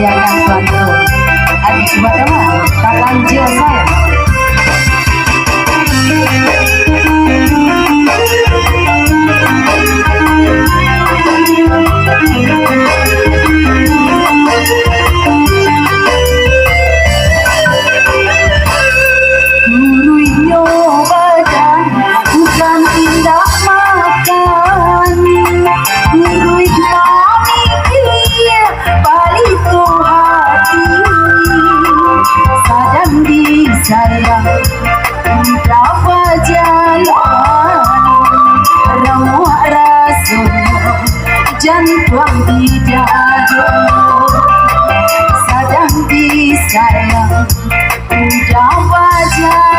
sediakan suatu adik buat teman kakak Jil saya. Gurunya badan bukan tindak makan, guru kami dia palito hati, sadang disayang dapat jalan, rawak rasanya jantung tidak sadang disayang dapat jalan.